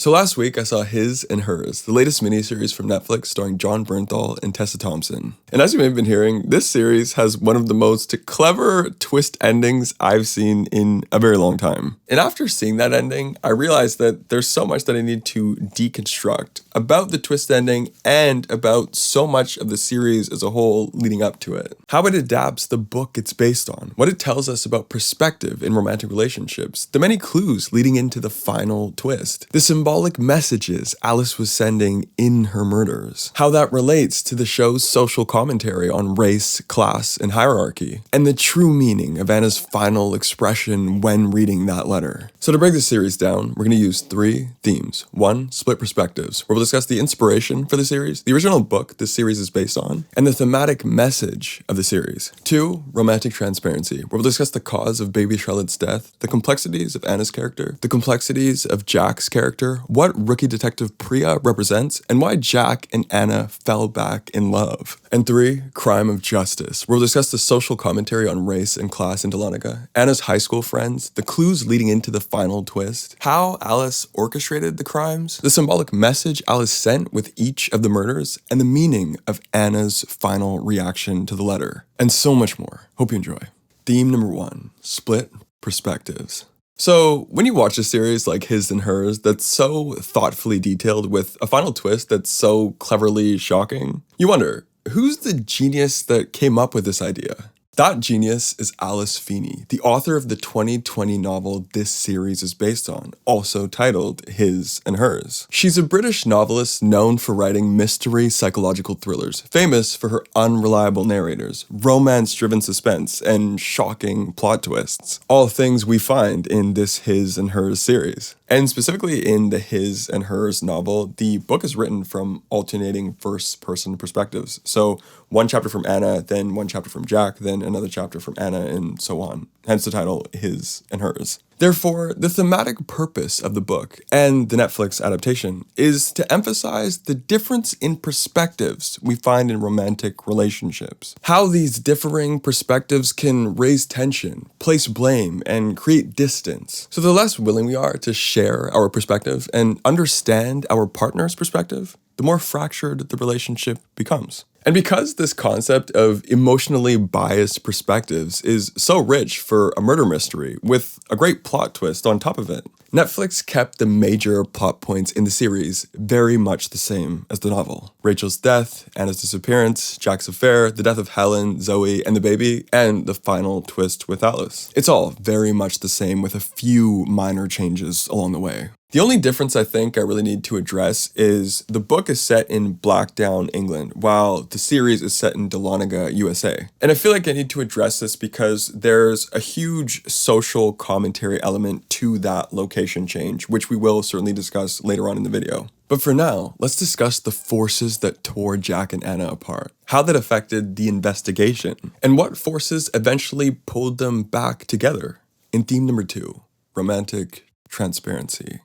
So last week I saw His and Hers, the latest miniseries from Netflix starring Bernthal and Tessa Thompson. And as you may have been hearing, this series has one of the most clever twist endings I've seen in a very long time. And after seeing that ending, I realized that there's so much that I need to deconstruct about the twist ending and about so much of the series as a whole leading up to it. How it adapts the book it's based on, what it tells us about perspective in romantic relationships, the many clues leading into the final twist, the symbolic messages Alice was sending in her murders, how that relates to the show's social commentary on race, class, and hierarchy, and the true meaning of Anna's final expression when reading that letter. So to break this series down, we're going to use 3 themes. 1, split perspectives, where we'll discuss the inspiration for the series, the original book this series is based on, and the thematic message of the series. 2, romantic transparency, where we'll discuss the cause of baby Charlotte's death, the complexities of Anna's character, the complexities of Jack's character, what rookie detective Priya represents, and why Jack and Anna fell back in love. And 3, crime of justice, where we'll discuss the social commentary on race and class in Dahlonega, Anna's high school friends, the clues leading into the final twist, how Alice orchestrated the crimes, the symbolic message Alice sent with each of the murders, and the meaning of Anna's final reaction to the letter, and so much more. Hope you enjoy. Theme number 1, split perspectives. So, when you watch a series like His and Hers that's so thoughtfully detailed with a final twist that's so cleverly shocking, you wonder, who's the genius that came up with this idea? That genius is Alice Feeney, the author of the 2020 novel this series is based on, also titled His and Hers. She's a British novelist known for writing mystery psychological thrillers, famous for her unreliable narrators, romance-driven suspense, and shocking plot twists. All things we find in this His and Hers series. And specifically in the His and Hers novel, the book is written from alternating first-person perspectives. So one chapter from Anna, then one chapter from Jack, then another chapter from Anna, and so on. Hence the title, His and Hers. Therefore, the thematic purpose of the book and the Netflix adaptation is to emphasize the difference in perspectives we find in romantic relationships. How these differing perspectives can raise tension, place blame, and create distance. So the less willing we are to share our perspective and understand our partner's perspective, the more fractured the relationship becomes. And because this concept of emotionally biased perspectives is so rich for a murder mystery with a great plot twist on top of it, Netflix kept the major plot points in the series very much the same as the novel. Rachel's death, Anna's disappearance, Jack's affair, the death of Helen, Zoe, and the baby, and the final twist with Alice. It's all very much the same with a few minor changes along the way. The only difference I think I really need to address is the book is set in Blackdown, England, while the series is set in Dahlonega, USA. And I feel like I need to address this because there's a huge social commentary element to that location change, which we will certainly discuss later on in the video. But for now, let's discuss the forces that tore Jack and Anna apart, how that affected the investigation, and what forces eventually pulled them back together. In theme number 2, romantic transparency.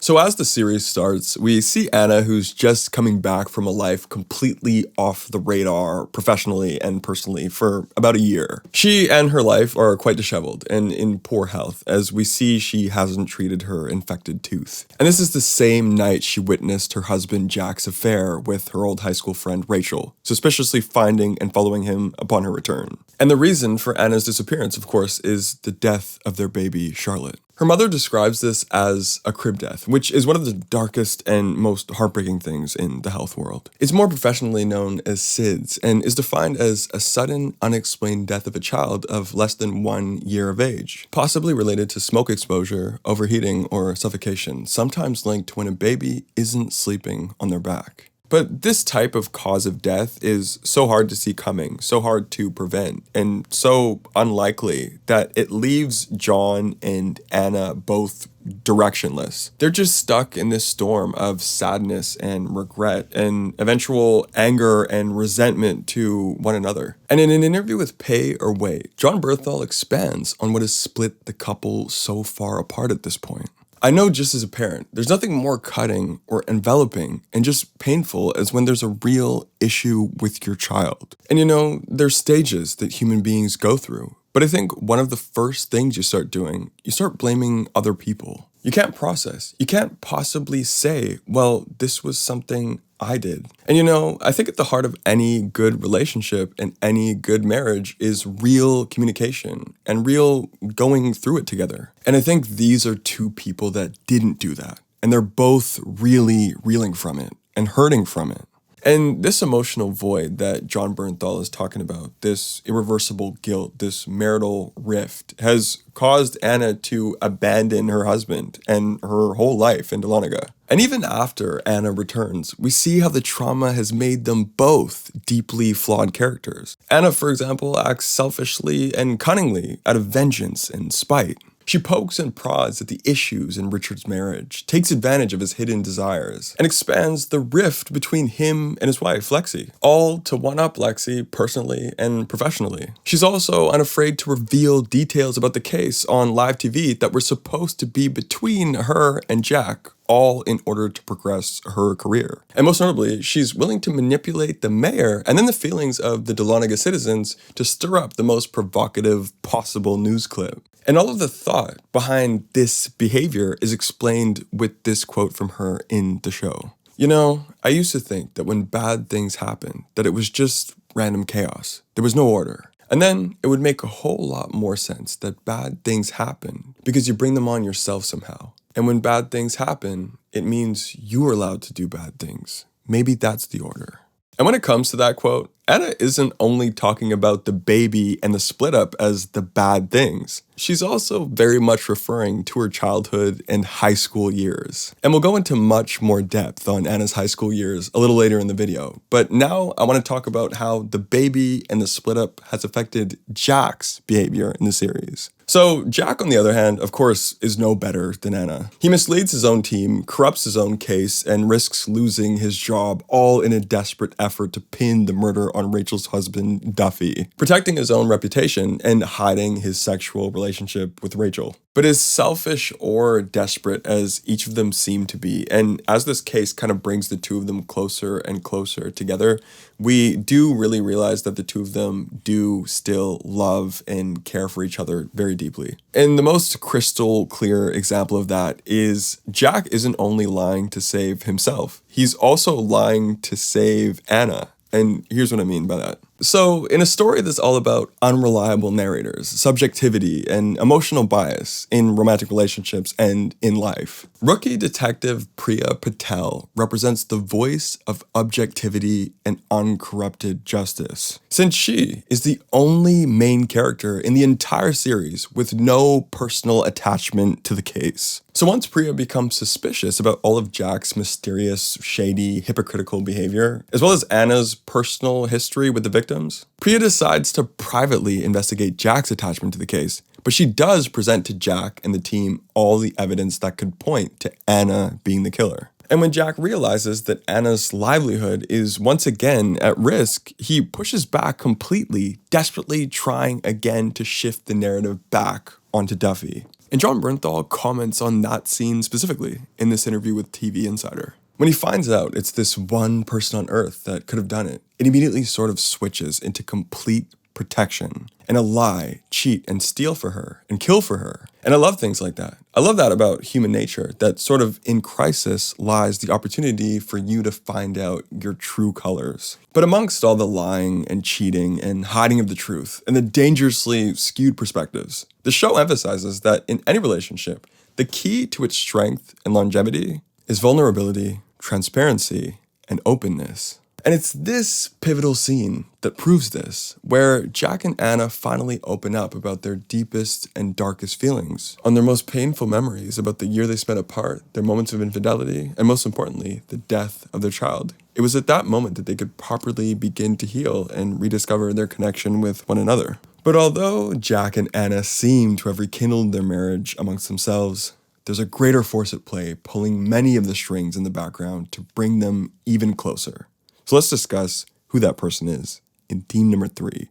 So as the series starts, we see Anna, who's just coming back from a life completely off the radar professionally and personally for about a year. She and her life are quite disheveled and in poor health, as we see she hasn't treated her infected tooth. And this is the same night she witnessed her husband Jack's affair with her old high school friend Rachel, suspiciously finding and following him upon her return. And the reason for Anna's disappearance, of course, is the death of their baby Charlotte. Her mother describes this as a crib death, which is one of the darkest and most heartbreaking things in the health world. It's more professionally known as SIDS and is defined as a sudden, unexplained death of a child of less than 1 year of age, possibly related to smoke exposure, overheating, or suffocation, sometimes linked to when a baby isn't sleeping on their back. But this type of cause of death is so hard to see coming, so hard to prevent, and so unlikely that it leaves John and Anna both directionless. They're just stuck in this storm of sadness and regret and eventual anger and resentment to one another. And in an interview with Pay or Wait, Bernthal expands on what has split the couple so far apart at this point. I know just as a parent, there's nothing more cutting or enveloping and just painful as when there's a real issue with your child. And you know, there's stages that human beings go through. But I think one of the first things you start doing, you start blaming other people. You can't process. You can't possibly say, well, this was something I did. And I think at the heart of any good relationship and any good marriage is real communication and real going through it together. And I think these are two people that didn't do that. And they're both really reeling from it and hurting from it. And this emotional void that John Bernthal is talking about, this irreversible guilt, this marital rift, has caused Anna to abandon her husband and her whole life in Dahlonega. And even after Anna returns, we see how the trauma has made them both deeply flawed characters. Anna, for example, acts selfishly and cunningly out of vengeance and spite. She pokes and prods at the issues in Richard's marriage, takes advantage of his hidden desires, and expands the rift between him and his wife, Lexi, all to one-up Lexi personally and professionally. She's also unafraid to reveal details about the case on live TV that were supposed to be between her and Jack, all in order to progress her career. And most notably, she's willing to manipulate the mayor and then the feelings of the Dahlonega citizens to stir up the most provocative possible news clip. And all of the thought behind this behavior is explained with this quote from her in the show. I used to think that when bad things happened, that it was just random chaos. There was no order. And then it would make a whole lot more sense that bad things happen because you bring them on yourself somehow. And when bad things happen, it means you are allowed to do bad things. Maybe that's the order. And when it comes to that quote, Anna isn't only talking about the baby and the split up as the bad things. She's also very much referring to her childhood and high school years. And we'll go into much more depth on Anna's high school years a little later in the video. But now I want to talk about how the baby and the split up has affected Jack's behavior in the series. So Jack, on the other hand, of course, is no better than Anna. He misleads his own team, corrupts his own case, and risks losing his job, all in a desperate effort to pin the murder on Rachel's husband, Duffy, protecting his own reputation and hiding his sexual relationship with Rachel. But as selfish or desperate as each of them seem to be, and as this case kind of brings the two of them closer and closer together, we do really realize that the two of them do still love and care for each other very deeply. And the most crystal clear example of that is Jack isn't only lying to save himself, he's also lying to save Anna. And here's what I mean by that. So, in a story that's all about unreliable narrators, subjectivity, and emotional bias in romantic relationships and in life, rookie detective Priya Patel represents the voice of objectivity and uncorrupted justice, since she is the only main character in the entire series with no personal attachment to the case. So once Priya becomes suspicious about all of Jack's mysterious, shady, hypocritical behavior, as well as Anna's personal history with the victims, Priya decides to privately investigate Jack's attachment to the case, but she does present to Jack and the team all the evidence that could point to Anna being the killer. And when Jack realizes that Anna's livelihood is once again at risk, he pushes back completely, desperately trying again to shift the narrative back onto Duffy. And John Bernthal comments on that scene specifically in this interview with TV Insider. When he finds out it's this one person on Earth that could have done it, it immediately sort of switches into complete protection and a lie, cheat, and steal for her and kill for her. And I love things like that. I love that about human nature, that sort of in crisis lies the opportunity for you to find out your true colors. But amongst all the lying and cheating and hiding of the truth and the dangerously skewed perspectives, the show emphasizes that in any relationship, the key to its strength and longevity is vulnerability, transparency, and openness. And it's this pivotal scene that proves this, where Jack and Anna finally open up about their deepest and darkest feelings, on their most painful memories about the year they spent apart, their moments of infidelity, and most importantly, the death of their child. It was at that moment that they could properly begin to heal and rediscover their connection with one another. But although Jack and Anna seem to have rekindled their marriage amongst themselves, there's a greater force at play pulling many of the strings in the background to bring them even closer. So let's discuss who that person is in theme number 3,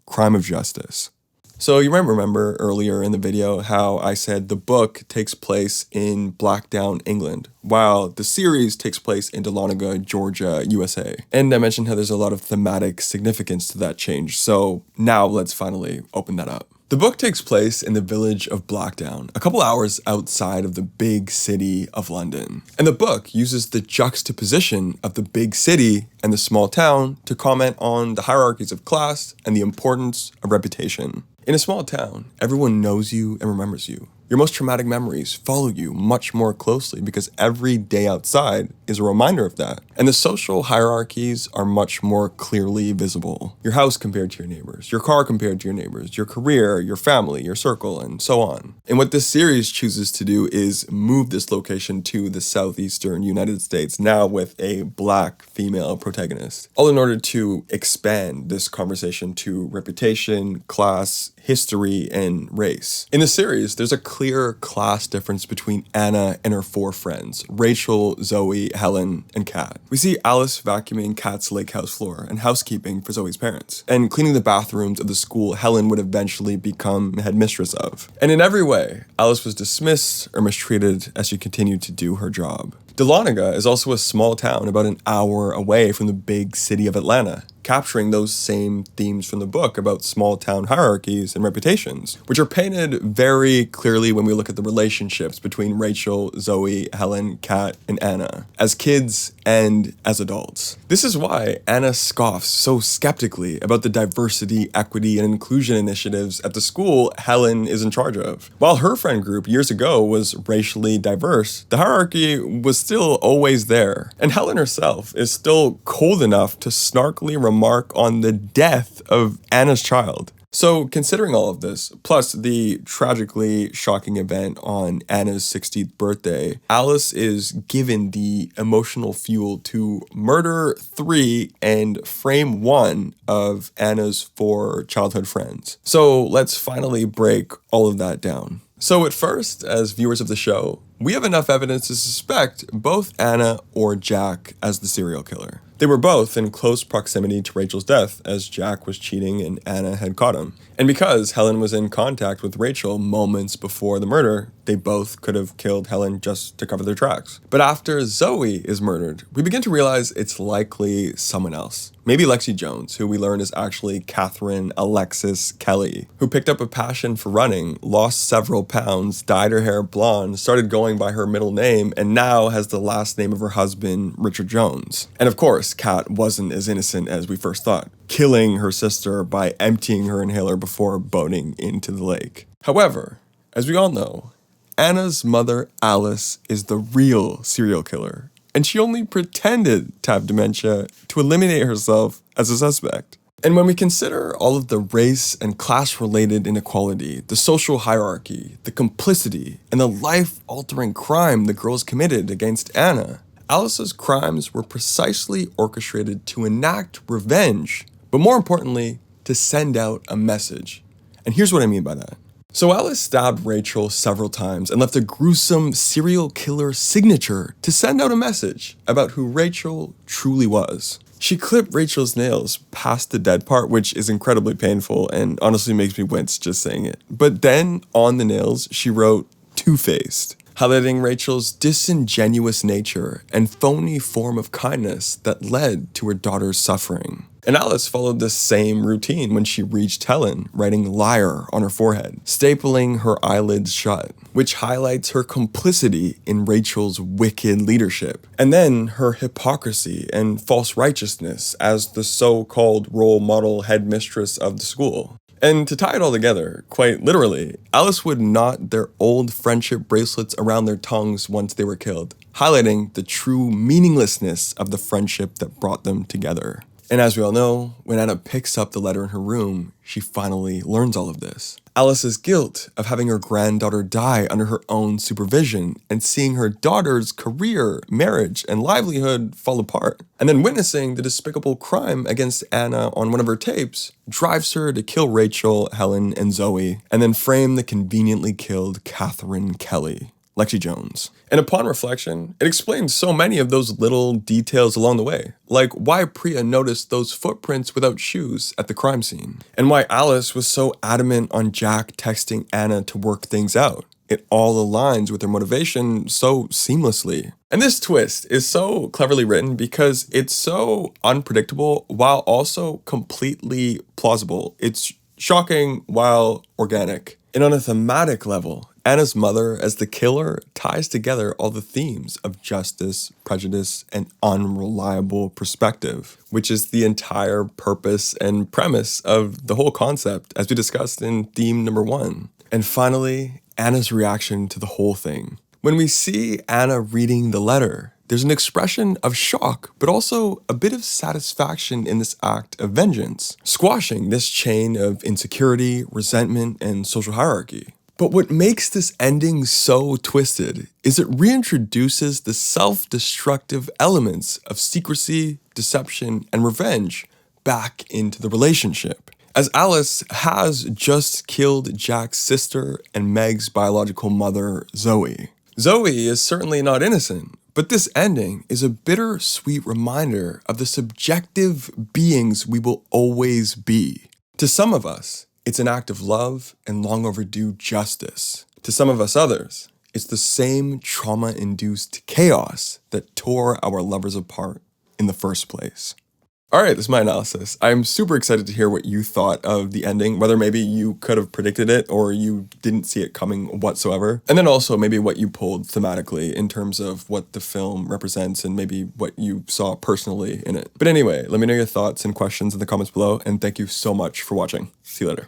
crime of justice. So you might remember earlier in the video how I said the book takes place in Blackdown, England, while the series takes place in Dahlonega, Georgia, USA. And I mentioned how there's a lot of thematic significance to that change. So now let's finally open that up. The book takes place in the village of Blackdown, a couple hours outside of the big city of London. And the book uses the juxtaposition of the big city and the small town to comment on the hierarchies of class and the importance of reputation. In a small town, everyone knows you and remembers you. Your most traumatic memories follow you much more closely because every day outside is a reminder of that. And the social hierarchies are much more clearly visible. Your house compared to your neighbors, your car compared to your neighbors, your career, your family, your circle, and so on. And what this series chooses to do is move this location to the southeastern United States, now with a black female protagonist, all in order to expand this conversation to reputation, class, history, and race. In the series, there's a clear class difference between Anna and her four friends, Rachel, Zoe, Helen, and Kat. We see Alice vacuuming Kat's lake house floor and housekeeping for Zoe's parents, and cleaning the bathrooms of the school Helen would eventually become headmistress of. And in every way, Alice was dismissed or mistreated as she continued to do her job. Dahlonega is also a small town about an hour away from the big city of Atlanta, capturing those same themes from the book about small town hierarchies and reputations, which are painted very clearly when we look at the relationships between Rachel, Zoe, Helen, Kat, and Anna, as kids and as adults. This is why Anna scoffs so skeptically about the diversity, equity, and inclusion initiatives at the school Helen is in charge of. While her friend group years ago was racially diverse, the hierarchy was still always there, and Helen herself is still cold enough to snarkily remark on the death of Anna's child. So considering all of this, plus the tragically shocking event on Anna's 60th birthday, Alice is given the emotional fuel to murder 3 and frame 1 of Anna's 4 childhood friends. So let's finally break all of that down. So at first, as viewers of the show, we have enough evidence to suspect both Anna or Jack as the serial killer. They were both in close proximity to Rachel's death, as Jack was cheating and Anna had caught him. And because Helen was in contact with Rachel moments before the murder, they both could have killed Helen just to cover their tracks. But after Zoe is murdered, we begin to realize it's likely someone else. Maybe Lexi Jones, who we learn is actually Catherine Alexis Kelly, who picked up a passion for running, lost several pounds, dyed her hair blonde, started going by her middle name, and now has the last name of her husband, Richard Jones. And of course, Kat wasn't as innocent as we first thought, killing her sister by emptying her inhaler before boating into the lake. However, as we all know, Anna's mother, Alice, is the real serial killer, and she only pretended to have dementia to eliminate herself as a suspect. And when we consider all of the race and class-related inequality, the social hierarchy, the complicity, and the life-altering crime the girls committed against Anna, Alice's crimes were precisely orchestrated to enact revenge, but more importantly, to send out a message. And here's what I mean by that. So Alice stabbed Rachel several times and left a gruesome serial killer signature to send out a message about who Rachel truly was. She clipped Rachel's nails past the dead part, which is incredibly painful and honestly makes me wince just saying it. But then on the nails, she wrote "two-faced," highlighting Rachel's disingenuous nature and phony form of kindness that led to her daughter's suffering. And Alice followed the same routine when she reached Helen, writing "liar" on her forehead, stapling her eyelids shut, which highlights her complicity in Rachel's wicked leadership, and then her hypocrisy and false righteousness as the so-called role model headmistress of the school. And to tie it all together, quite literally, Alice would knot their old friendship bracelets around their tongues once they were killed, highlighting the true meaninglessness of the friendship that brought them together. And as we all know, when Anna picks up the letter in her room, she finally learns all of this. Alice's guilt of having her granddaughter die under her own supervision and seeing her daughter's career, marriage, and livelihood fall apart, and then witnessing the despicable crime against Anna on one of her tapes, drives her to kill Rachel, Helen, and Zoe, and then frame the conveniently killed Catherine Kelly, Lexi Jones. And upon reflection, it explains so many of those little details along the way, like why Priya noticed those footprints without shoes at the crime scene, and why Alice was so adamant on Jack texting Anna to work things out. It all aligns with their motivation so seamlessly. And this twist is so cleverly written because it's so unpredictable while also completely plausible. It's shocking while organic. And on a thematic level, Anna's mother as the killer ties together all the themes of justice, prejudice, and unreliable perspective, which is the entire purpose and premise of the whole concept, as we discussed in theme number 1. And finally, Anna's reaction to the whole thing. When we see Anna reading the letter, there's an expression of shock, but also a bit of satisfaction in this act of vengeance, squashing this chain of insecurity, resentment, and social hierarchy. But what makes this ending so twisted is it reintroduces the self-destructive elements of secrecy, deception, and revenge back into the relationship. As Alice has just killed Jack's sister and Meg's biological mother, Zoe. Zoe is certainly not innocent, but this ending is a bittersweet reminder of the subjective beings we will always be. To some of us, it's an act of love and long overdue justice. To some of us others, it's the same trauma-induced chaos that tore our lovers apart in the first place. All right, this is my analysis. I'm super excited to hear what you thought of the ending, whether maybe you could have predicted it or you didn't see it coming whatsoever. And then also maybe what you pulled thematically in terms of what the film represents and maybe what you saw personally in it. But anyway, let me know your thoughts and questions in the comments below, and thank you so much for watching. See you later.